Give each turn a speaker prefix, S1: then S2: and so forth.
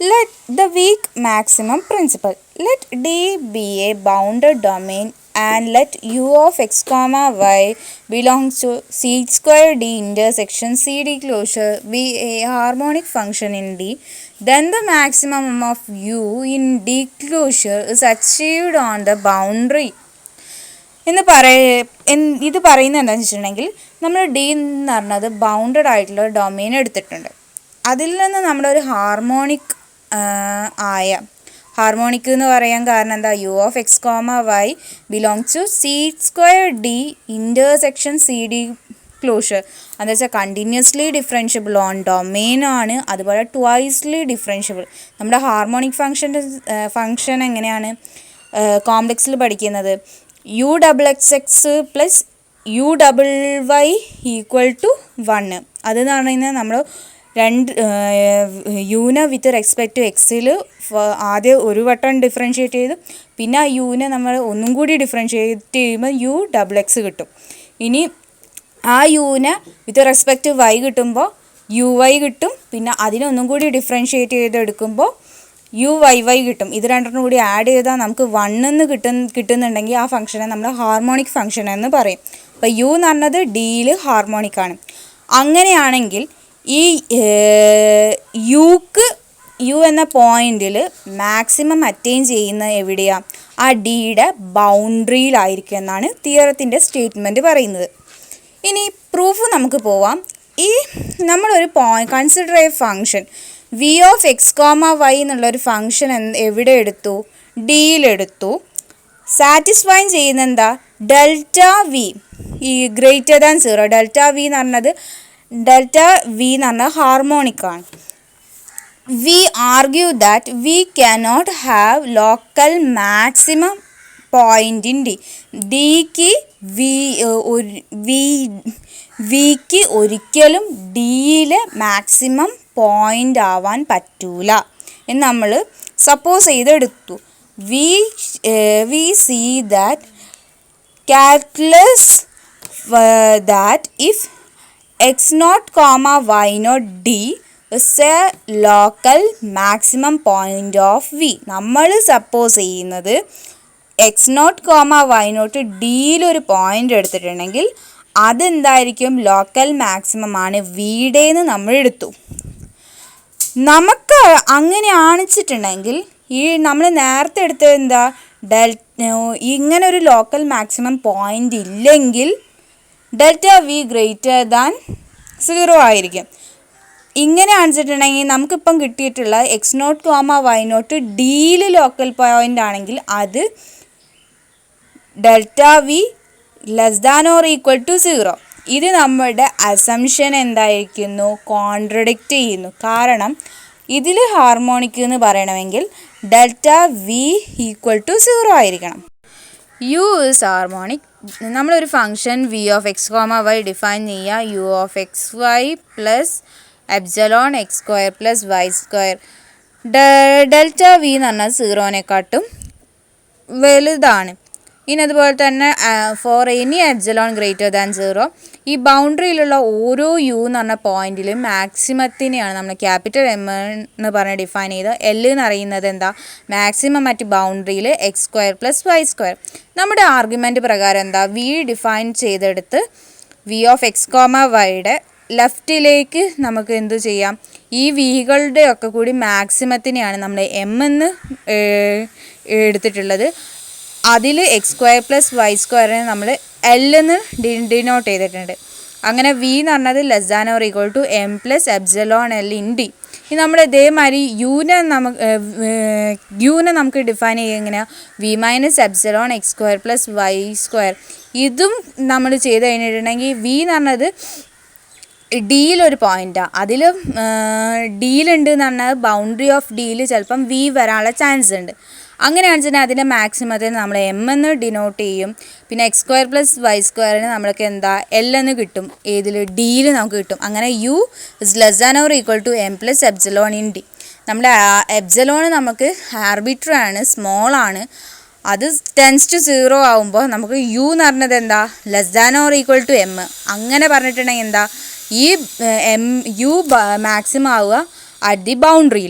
S1: Let the weak maximum principle. Let D be a bounded domain and let u of x comma y belongs to C square D intersection CD closure be a harmonic function in D. Then the maximum of u in D closure is achieved on the boundary. ഇത് പറയുന്നത് എന്താണെന്ന് വെച്ചിട്ടുണ്ടെങ്കിൽ നമ്മൾ D എന്ന് പറഞ്ഞത് bounded ആയിട്ടുള്ള domain എടുത്തിട്ടുണ്ട്. അതിൽ നിന്ന് നമ്മളൊരു ഹാർമോണിക് എന്ന് പറയാൻ കാരണം എന്താ, u of X comma y belongs to c square d intersection c d closure. എന്താ വെച്ചാൽ കണ്ടിന്യൂസ്ലി ഡിഫറൻഷ്യബിൾ ഓൺ ഡൊമെയിൻ ആണ്, അതുപോലെ ട്വൈസ്ലി ഡിഫറൻഷ്യബിൾ. നമ്മുടെ ഹാർമോണിക് ഫംഗ്ഷൻ എങ്ങനെയാണ് കോംപ്ലക്സിൽ പഠിക്കുന്നത്, u double x x plus u double y equal to 1. അതെന്ന് പറയുന്നത് നമ്മൾ യുനെ വിത്ത് റെസ്പെക്ട് ടു എക്സിൽ ആദ്യം ഒരു വട്ടം ഡിഫറൻഷ്യേറ്റ് ചെയ്തു, പിന്നെ ആ യുനെ നമ്മൾ ഒന്നും കൂടി ഡിഫറൻഷ്യേറ്റ് ചെയ്യുമ്പോൾ യു ഡബിൾ എക്സ് കിട്ടും. ഇനി ആ യുനെ വിത്ത് റെസ്പെക്ട് ടു വൈ കിട്ടുമ്പോൾ യു വൈ കിട്ടും, പിന്നെ അതിനൊന്നും കൂടി ഡിഫറൻഷ്യേറ്റ് ചെയ്തെടുക്കുമ്പോൾ യു വൈ വൈ കിട്ടും. ഇത് രണ്ടെണ്ണം കൂടി ആഡ് ചെയ്താൽ നമുക്ക് 1 എന്ന് കിട്ടുന്നുണ്ടെങ്കിൽ ആ ഫംഗ്ഷനെ നമ്മൾ ഹാർമോണിക് ഫംഗ്ഷൻ എന്ന് പറയും. അപ്പോൾ യു എന്ന് പറഞ്ഞത് ഡിയിൽ ഹാർമോണിക്കാണ്. അങ്ങനെയാണെങ്കിൽ ഈ യു എന്ന പോയിന്റിൽ മാക്സിമം അറ്റൈൻ ചെയ്യുന്ന എവിടെയാണ്, ആ ഡിയുടെ ബൗണ്ടറിയിലായിരിക്കും എന്നാണ് തിയറത്തിൻ്റെ സ്റ്റേറ്റ്മെൻറ്റ് പറയുന്നത്. ഇനി പ്രൂഫ് നമുക്ക് പോവാം. ഈ നമ്മളൊരു consider a function V of X comma Y എന്നുള്ളൊരു ഫംഗ്ഷൻ എവിടെ എടുത്തു, ഡിയിലെടുത്തു. സാറ്റിസ്ഫൈ ചെയ്യുന്ന എന്താ, ഡെൽറ്റ വി ഈ ഗ്രേറ്റർ ദാൻ 0. ഡെൽറ്റ വി എന്ന് പറഞ്ഞാൽ ഹാർമോണിക്കാണ്. We argue that we cannot have local maximum point in D. ഡിക്ക് വിക്ക് ഒരിക്കലും ഡിയിലെ മാക്സിമം പോയിൻ്റ് ആവാൻ പറ്റൂല എന്ന് നമ്മൾ സപ്പോസ് ചെയ്തെടുത്തു. We see that calculus that if x0, y0 d is a local maximum point of v. നമ്മൾ സപ്പോസ് ചെയ്യുന്നത് x0, y0 ഡിയിലൊരു പോയിൻ്റ് എടുത്തിട്ടുണ്ടെങ്കിൽ അതെന്തായിരിക്കും, ലോക്കൽ മാക്സിമം ആണ് വിയുടെ എന്ന് നമ്മൾ എടുത്തു. നമുക്ക് അങ്ങനെ ആണിച്ചിട്ടുണ്ടെങ്കിൽ ഈ നമ്മൾ നേരത്തെ എടുത്തത് എന്താ, ഇങ്ങനൊരു ലോക്കൽ മാക്സിമം പോയിൻ്റ് ഇല്ലെങ്കിൽ ഡെൽറ്റ വി ഗ്രേറ്റർ ദാൻ 0 ആയിരിക്കും. ഇങ്ങനെ കാണിച്ചിട്ടുണ്ടെങ്കിൽ നമുക്കിപ്പം കിട്ടിയിട്ടുള്ള x0, y0 ഡിയിൽ ലോക്കൽ പോയിൻ്റ് ആണെങ്കിൽ അത് delta v less than or equal to 0. ഇത് നമ്മുടെ അസംഷൻ എന്തായിരിക്കുന്നു, കോൺട്രഡിക്റ്റ് ചെയ്യുന്നു. കാരണം ഇതിൽ ഹാർമോണിക് എന്ന് പറയണമെങ്കിൽ ഡെൽറ്റ വി ഈക്വൽ ടു 0 ആയിരിക്കണം. U is harmonic. നമ്മളൊരു function V of X comma Y define ചെയ്യുക, U of X Y plus epsilon X square plus Y square. Delta V എന്ന് പറഞ്ഞാൽ 0-നെക്കാട്ടും വലുതാണ്. ഇനി അതുപോലെ തന്നെ for any epsilon greater than 0, ഈ ബൗണ്ടറിയിലുള്ള ഓരോ യു എന്ന് പറഞ്ഞ പോയിന്റിലും മാക്സിമത്തിനെയാണ് നമ്മൾ ക്യാപിറ്റൽ എം എന്ന് പറഞ്ഞ് ഡിഫൈൻ ചെയ്ത്. എൽ എന്ന് അറിയുന്നത് എന്താ, മാക്സിമം അറ്റ് ബൗണ്ടറിയിൽ X square plus Y square. നമ്മുടെ ആർഗ്യുമെൻറ്റ് പ്രകാരം എന്താ, വി ഡിഫൈൻ ചെയ്തെടുത്ത് വി ഓഫ് എക്സ് കോമ വൈയുടെ ലെഫ്റ്റിലേക്ക് നമുക്ക് എന്ത് ചെയ്യാം, ഈ വികളുടെ ഒക്കെ കൂടി മാക്സിമത്തിനെയാണ് നമ്മൾ എം എന്ന് എടുത്തിട്ടുള്ളത്. അതിൽ എക്സ് സ്ക്വയർ പ്ലസ് വൈ സ്ക്വയറിനെ നമ്മൾ എൽ എന്ന് ഡിനോട്ട് ചെയ്തിട്ടുണ്ട്. അങ്ങനെ വി എന്ന് പറഞ്ഞത് less than or equal to m plus epsilon l in d. ഇനി നമ്മൾ ഇതേമാതിരി യുനെ നമുക്ക് ഡിഫൈൻ ചെയ്യുക എങ്ങനെയാണ്, v minus epsilon X square plus Y square. ഇതും നമ്മൾ ചെയ്ത് കഴിഞ്ഞിട്ടുണ്ടെങ്കിൽ വി എന്ന് പറഞ്ഞത് ഡിയിലൊരു പോയിൻ്റാണ്. അതിൽ ഡിയിലുണ്ട് എന്ന് പറഞ്ഞാൽ ബൗണ്ടറി ഓഫ് ഡിയിൽ ചിലപ്പം വി വരാനുള്ള ചാൻസ് ഉണ്ട്. അങ്ങനെയാണെന്ന് വെച്ചാൽ അതിൻ്റെ മാക്സിമത്തിൽ നമ്മൾ എം എന്ന് ഡിനോട്ട് ചെയ്യും. പിന്നെ എക്സ് സ്ക്വയർ പ്ലസ് വൈ സ്ക്വയറിന് നമ്മൾക്ക് എന്താ, എൽ എന്ന് കിട്ടും. ഏതിൽ, ഡിയിൽ നമുക്ക് കിട്ടും. അങ്ങനെ u is less than or equal to m plus epsilon in d. നമ്മുടെ എപ്സിലോൺ നമുക്ക് ആർബിട്രറി ആണ്, സ്മോൾ ആണ്. അത് ടെൻസ് ടു 0 ആകുമ്പോൾ നമുക്ക് യു എന്ന് പറഞ്ഞത് എന്താ, less than or equal to m. അങ്ങനെ പറഞ്ഞിട്ടുണ്ടെങ്കിൽ എന്താ, ഈ യു മാക്സിമം ആവുക അറ്റ് ദി ബൗണ്ടറിയിൽ.